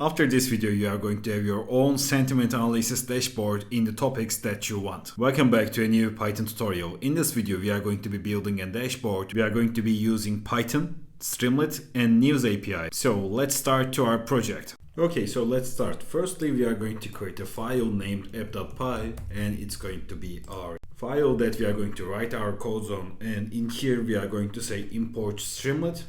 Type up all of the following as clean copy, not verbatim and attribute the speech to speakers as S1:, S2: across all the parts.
S1: After this video, you are going to have your own sentiment analysis dashboard in the topics that you want. Welcome back to a new Python tutorial. In this video, we are going to be building a dashboard. We are going to be using Python, Streamlit, and News API. So let's start to our project. Okay, so let's start. Firstly, we are going to create a file named app.py, and it's going to be our file that we are going to write our codes on. And in here, we are going to say import Streamlit.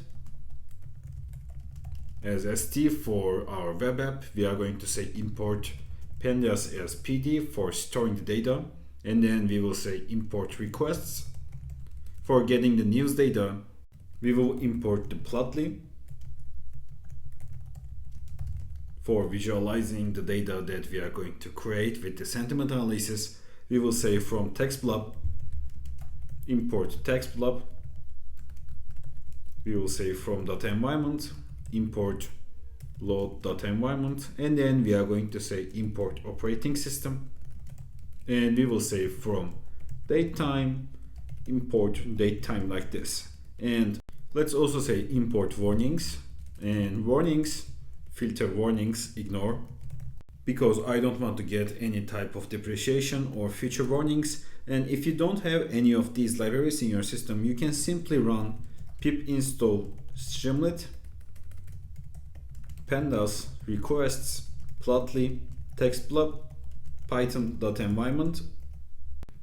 S1: As st for our web app, we are going to say import Pandas as pd for storing the data, and then we will say import requests. For getting the news data, we will import the plotly. For visualizing the data that we are going to create with the sentiment analysis, we will say from text blob, import text blob. We will say from .environment, import load.environment, and then we are going to say import operating system, and we will say from datetime, import datetime like this. And let's also say import warnings, and warnings, filter warnings, ignore, because I don't want to get any type of depreciation or future warnings. And if you don't have any of these libraries in your system, you can simply run pip install Streamlit, Pandas, requests, plotly, text blob, python.environment.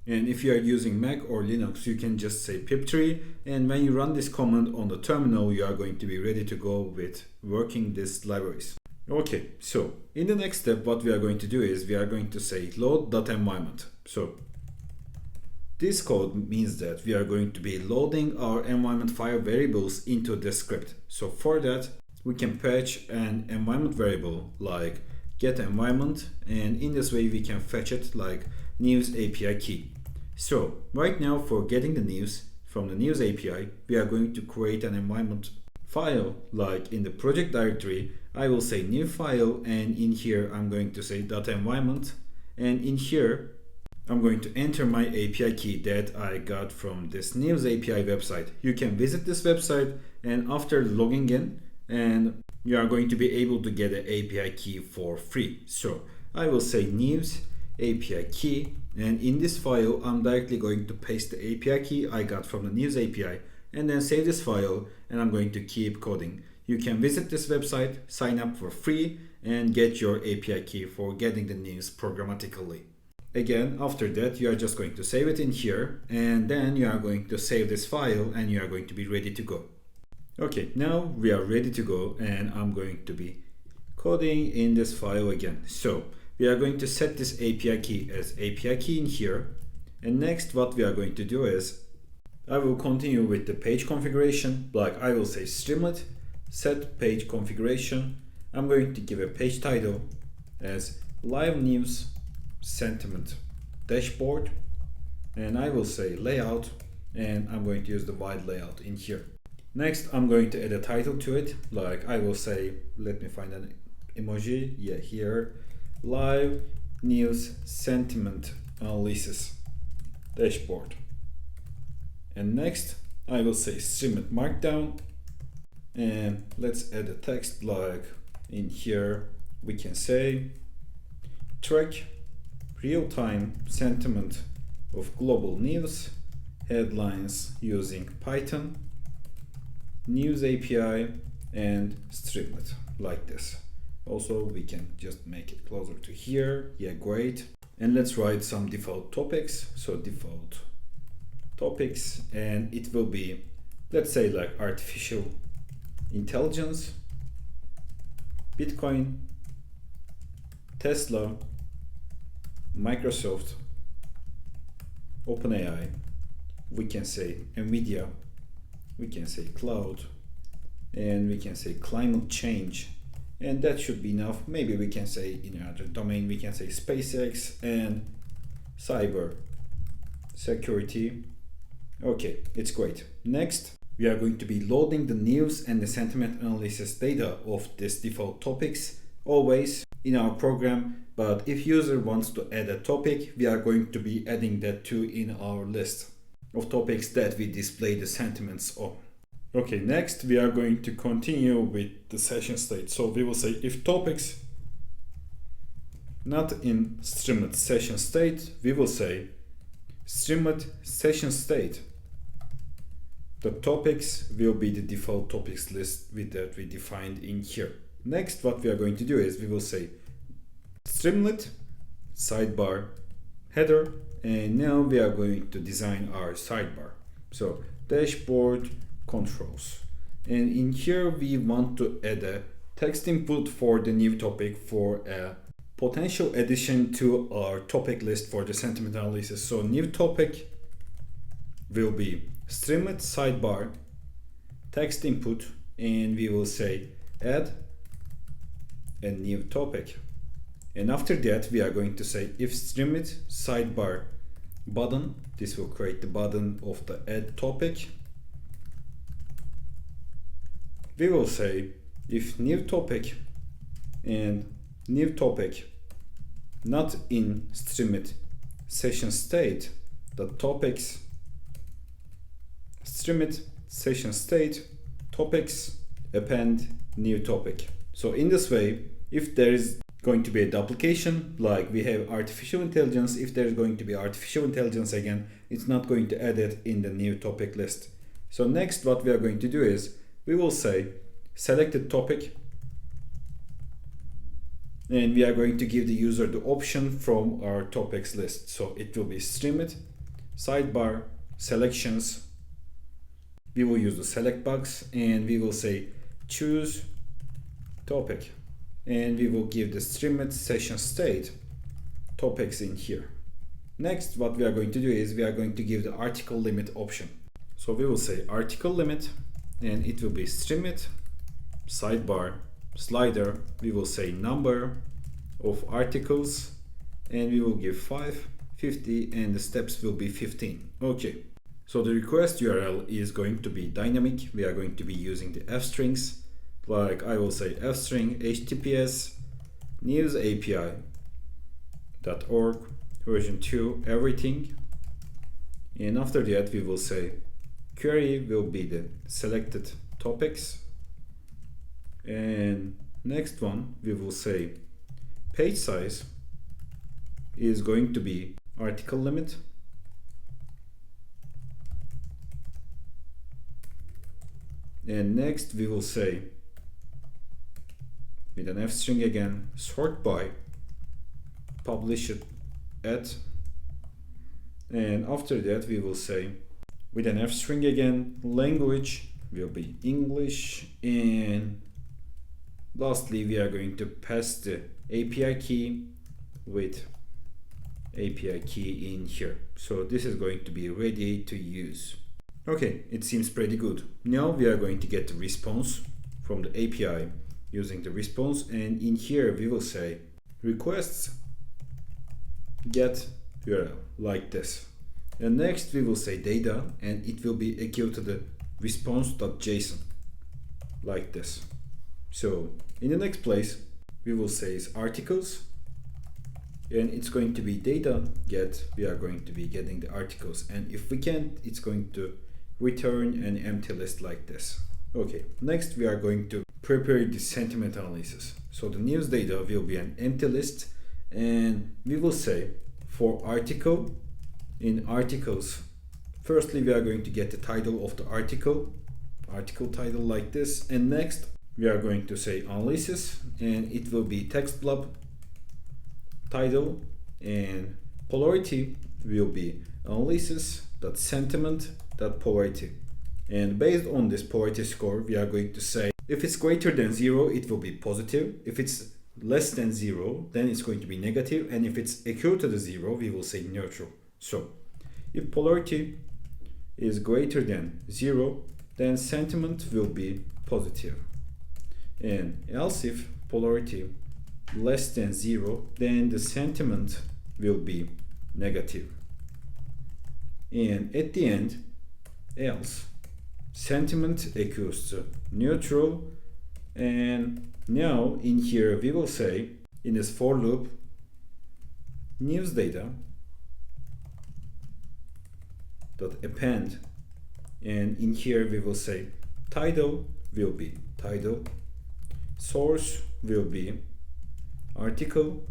S1: And if you are using Mac or Linux, you can just say pip3, and when you run this command on the terminal, you are going to be ready to go with working these libraries. Okay, so in the next step, what we are going to do is we are going to say load.environment. So this code means that we are going to be loading our environment file variables into the script. So for that, we can patch an environment variable like get environment, and in this way we can fetch it like news API key. So right now, for getting the news from the news API, we are going to create an environment file. Like in the project directory, I will say new file, and in here I'm going to say .environment, and in here I'm going to enter my API key that I got from this news API website. You can visit this website, and after logging in, and you are going to be able to get an API key for free. So I will say news API key, and in this file I'm directly going to paste the API key I got from the news API, and then save this file, and I'm going to keep coding. You can visit this website, sign up for free, and get your API key for getting the news programmatically. Again, after that, you are just going to save it in here, and then you are going to save this file, and you are going to be ready to go. Okay, now we are ready to go, and I'm going to be coding in this file again. So we are going to set this API key as API key in here, and next what we are going to do is I will continue with the page configuration. Like I will say Streamlit set page configuration. I'm going to give a page title as live news sentiment dashboard, and I will say layout, and I'm going to use the wide layout in here. Next, I'm going to add a title to it. Like I will say, let me find an emoji. Yeah, here, live news sentiment analysis dashboard. And next, I will say Streamlit markdown, and let's add a text. Like in here, we can say track real-time sentiment of global news headlines using Python, news API, and Streamlit, like this. Also, we can just make it closer to here. Yeah, great. And let's write some default topics. So default topics, and it will be, let's say, like artificial intelligence, Bitcoin, Tesla, Microsoft, OpenAI, we can say Nvidia, we can say cloud, and we can say climate change, and that should be enough. Maybe we can say in another domain, we can say SpaceX and cyber security. Okay, it's great. Next, we are going to be loading the news and the sentiment analysis data of this default topics always in our program. But if user wants to add a topic, we are going to be adding that too in our list of topics that we display the sentiments on. Okay, next we are going to continue with the session state. So we will say if topics not in streamed session state, we will say streamed session state. The topics will be the default topics list that we defined in here. Next, what we are going to do is we will say streamlet sidebar header, and now we are going to design our sidebar. So dashboard controls, and in here we want to add a text input for the new topic for a potential addition to our topic list for the sentiment analysis. So new topic will be streamlet sidebar text input, and we will say add a new topic. And after that we are going to say if streamlet sidebar button, this will create the button of the add topic. We will say if new topic and new topic not in streamed session state, the topics streamed session state topics append new topic. So in this way, if there is going to be a duplication, like we have artificial intelligence, if there's going to be artificial intelligence again, it's not going to add it in the new topic list. So next what we are going to do is we will say selected topic, and we are going to give the user the option from our topics list. So it will be streamed sidebar selections. We will use the select box, and we will say choose topic, and we will give the streamed session state topics in here. Next, what we are going to do is we are going to give the article limit option. So we will say article limit, and it will be streamed sidebar slider. We will say number of articles, and we will give 5, 50, and the steps will be 15. Okay, so the request URL is going to be dynamic. We are going to be using the f strings, like I will say f string https newsapi.org version 2 everything, and after that we will say query will be the selected topics, and next one we will say page size is going to be article limit, and next we will say with an f string again sort by published at, and after that we will say with an f string again language will be English, and lastly we are going to pass the API key with API key in here. So this is going to be ready to use. Okay, it seems pretty good. Now we are going to get the response from the API using the response, and in here we will say requests get URL like this, and next we will say data, and it will be equal to the response.json like this. So in the next place we will say is articles, and it's going to be data get. We are going to be getting the articles, and if we can't, it's going to return an empty list like this. Okay, next we are going to prepare the sentiment analysis. So the news data will be an empty list, and we will say for article, in articles, firstly we are going to get the title of the article title like this, and next we are going to say analysis, and it will be text blob title, and polarity will be analysis.sentiment.polarity, and based on this polarity score we are going to say if it's greater than 0 it will be positive, if it's less than 0 then it's going to be negative, and if it's equal to the 0 we will say neutral. So if polarity is greater than 0 then sentiment will be positive, and else if polarity less than 0 then the sentiment will be negative, and at the end else sentiment equals to neutral. And now in here we will say in this for loop news data dot append, and in here we will say title will be title, source will be article,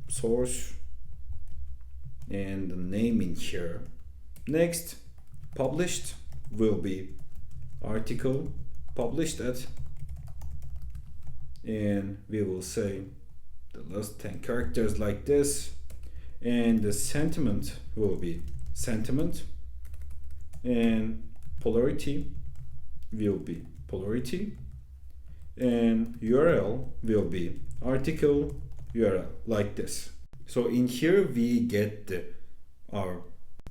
S1: source, and the name in here. Next, published will be article published at, and we will say the last 10 characters like this, and the sentiment will be sentiment, and polarity will be polarity, and URL will be article URL like this. So in here we get our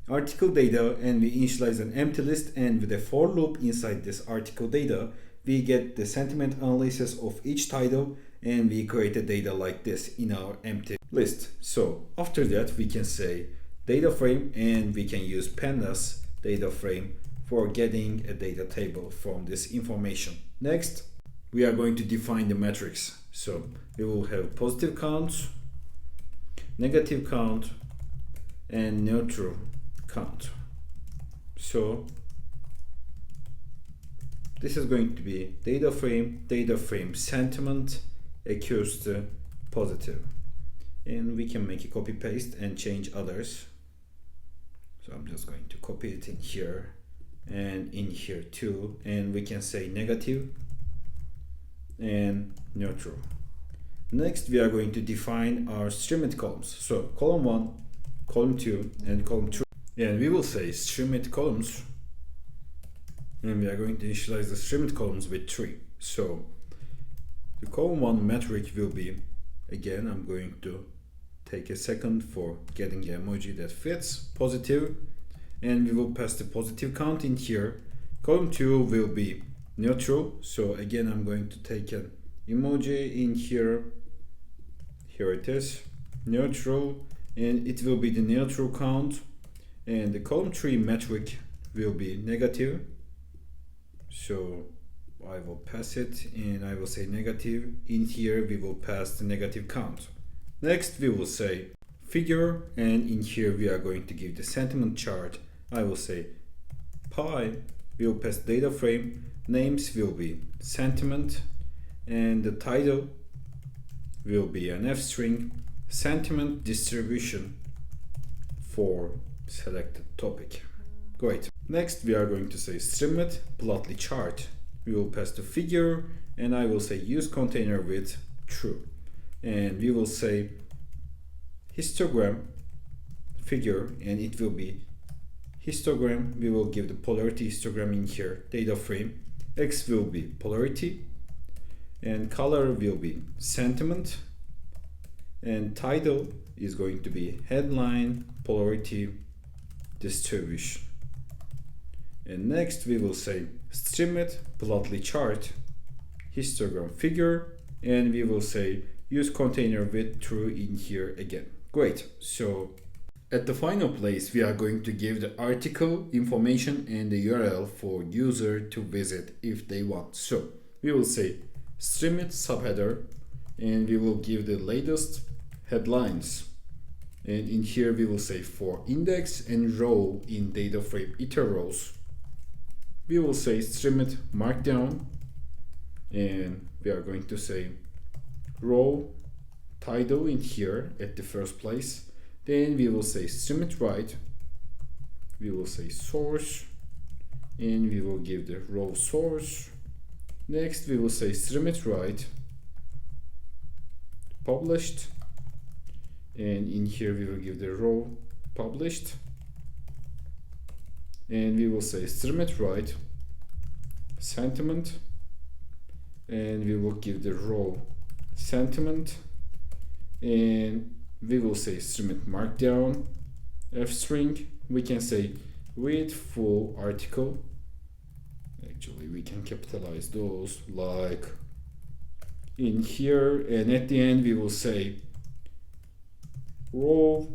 S1: article data, and we initialize an empty list, and with a for loop inside this article data we get the sentiment analysis of each title, and we create a data like this in our empty list. So after that we can say data frame, and we can use Pandas data frame for getting a data table from this information. Next, we are going to define the metrics. So we will have positive count, negative count, and neutral count. So this is going to be data frame sentiment equals to positive, and we can make a copy paste and change others. So I'm just going to copy it in here and in here too, and we can say negative and neutral. Next, we are going to define our streamed columns. So column 1, column 2, and column 3. And we will say streamed columns, and we are going to initialize the streamed columns with 3. So the column 1 metric will be, again, I'm going to take a second for getting the emoji that fits, positive, and we will pass the positive count in here. Column 2 will be neutral, so again I'm going to take an emoji in here. Here it is, neutral, and it will be the neutral count. And the column 3 metric will be negative, so I will pass it, and I will say negative. In here we will pass the negative count. Next we will say figure, and in here we are going to give the sentiment chart. I will say pi, we will pass data frame, names will be sentiment, and the title will be an f string, sentiment distribution for selected topic. Great. Next we are going to say streamed plotly chart. We will pass the figure, and I will say use container with true, and we will say histogram figure, and it will be histogram. We will give the polarity histogram in here, data frame, x will be polarity, and color will be sentiment, and title is going to be headline polarity distribution. And next we will say streamed plotly chart histogram figure, and we will say use container with true in here again. Great. So at the final place we are going to give the article information and the URL for user to visit if they want. So we will say streamed subheader, and we will give the latest headlines, and in here we will say for index and row in data frame iter rows. We will say streamed markdown, and we are going to say row title in here at the first place. Then we will say streamed right, we will say source, and we will give the row source. Next we will say streamed right published, and in here we will give the row published, and we will say streamed right sentiment, and we will give the row sentiment, and we will say streamed markdown f string. We can say with full article. Actually we can capitalize those like in here, and at the end we will say row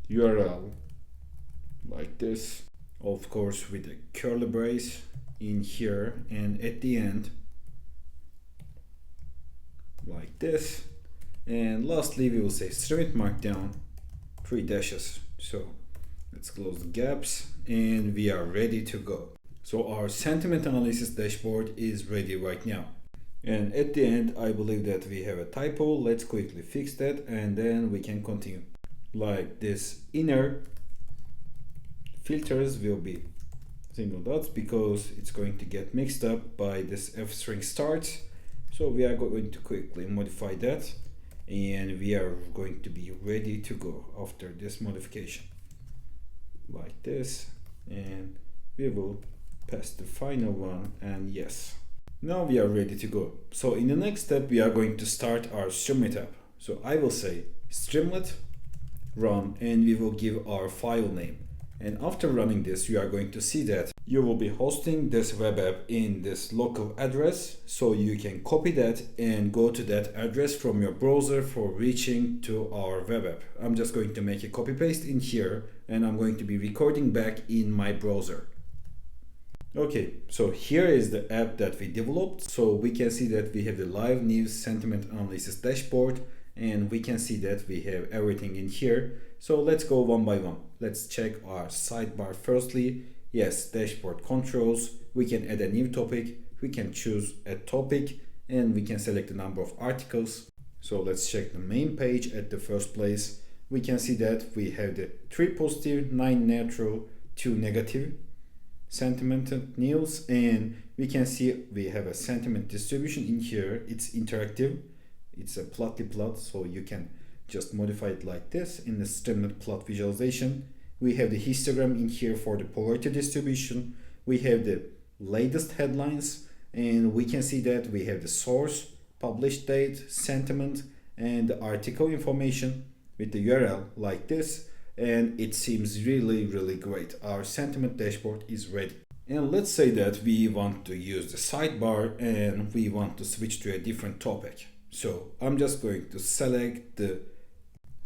S1: URL like this, of course with a curly brace in here, and at the end like this. And lastly we will say streamed markdown 3 dashes. So let's close the gaps, and we are ready to go. So our sentiment analysis dashboard is ready right now. And at the end, I believe that we have a typo. Let's quickly fix that and then we can continue. Like this inner filters will be single dots because it's going to get mixed up by this f string start. So we are going to quickly modify that and we are going to be ready to go after this modification. Like this, and we will pass the final one, and yes. Now we are ready to go. So in the next step, we are going to start our Streamlit app. So I will say Streamlit, run, and we will give our file name. And after running this, you are going to see that you will be hosting this web app in this local address. So you can copy that and go to that address from your browser for reaching to our web app. I'm just going to make a copy paste in here and I'm going to be recording back in my browser. Okay, so here is the app that we developed. So we can see that we have the live news sentiment analysis dashboard and we can see that we have everything in here. So let's go one by one. Let's check our sidebar firstly. Yes, dashboard controls. We can add a new topic. We can choose a topic and we can select the number of articles. So let's check the main page at the first place. We can see that we have the 3 positive, 9 neutral, 2 negative sentiment news, and we can see we have a sentiment distribution in here. It's interactive. It's a plotly plot, so you can just modify it like this in the Streamlit plot visualization. We have the histogram in here for the polarity distribution. We have the latest headlines, and we can see that we have the source, published date, sentiment, and the article information with the URL like this. And it seems really great. Our sentiment dashboard is ready. And let's say that we want to use the sidebar and we want to switch to a different topic. So I'm just going to select the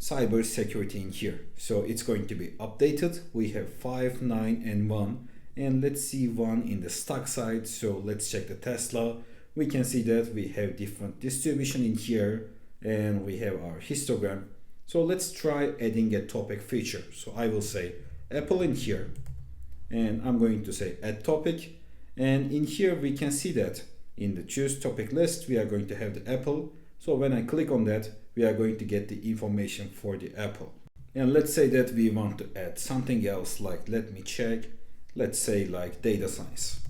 S1: cyber security in here. So it's going to be updated. We have 5, 9, and 1. And let's see 1 in the stock side. So let's check the Tesla. We can see that we have different distribution in here and we have our histogram. So let's try adding a topic feature. So I will say Apple in here and I'm going to say add topic, and in here we can see that in the choose topic list we are going to have the Apple. So when I click on that, we are going to get the information for the Apple. And let's say that we want to add something else, like let me check, let's say like data science.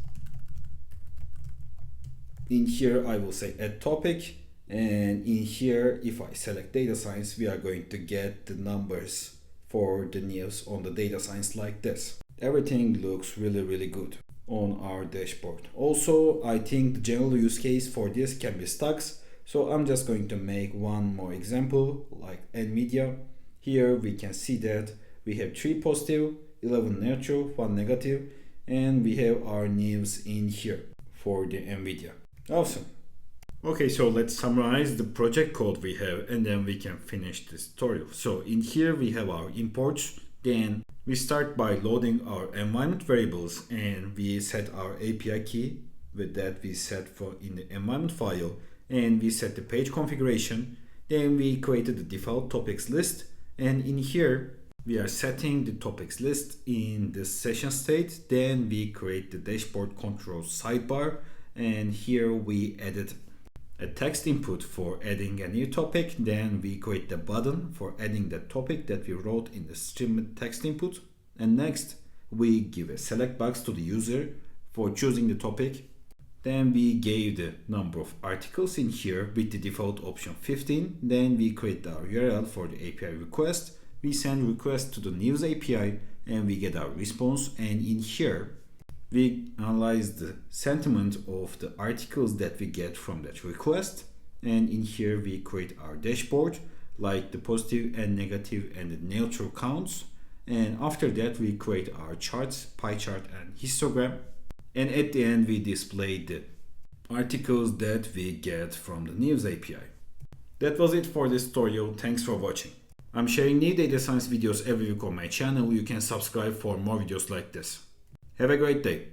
S1: In here I will say add topic, and in here if I select data science, we are going to get the numbers for the news on the data science like this. Everything looks really good on our dashboard. Also, I think the general use case for this can be stocks. So I'm just going to make one more example like Nvidia. Here we can see that we have 3 positive, 11 neutral, 1 negative, and we have our news in here for the Nvidia. Awesome. Okay, so let's summarize the project code we have and then we can finish this tutorial. So in here we have our imports. Then we start by loading our environment variables and we set our API key. With that we set for in the environment file and we set the page configuration. Then we created the default topics list, and in here we are setting the topics list in the session state. Then we create the dashboard controls sidebar, and here we added a text input for adding a new topic. Then we create the button for adding the topic that we wrote in the Streamlit text input. And next we give a select box to the user for choosing the topic. Then we gave the number of articles in here with the default option 15. Then we create our URL for the API request. We send request to the news API and we get our response. And in here we analyze the sentiment of the articles that we get from that request. And in here we create our dashboard, like the positive and negative and the neutral counts. And after that we create our charts, pie chart and histogram. And at the end we display the articles that we get from the news API. That was it for this tutorial. Thanks for watching. I'm sharing new data science videos every week on my channel. You can subscribe for more videos like this. Have a great day.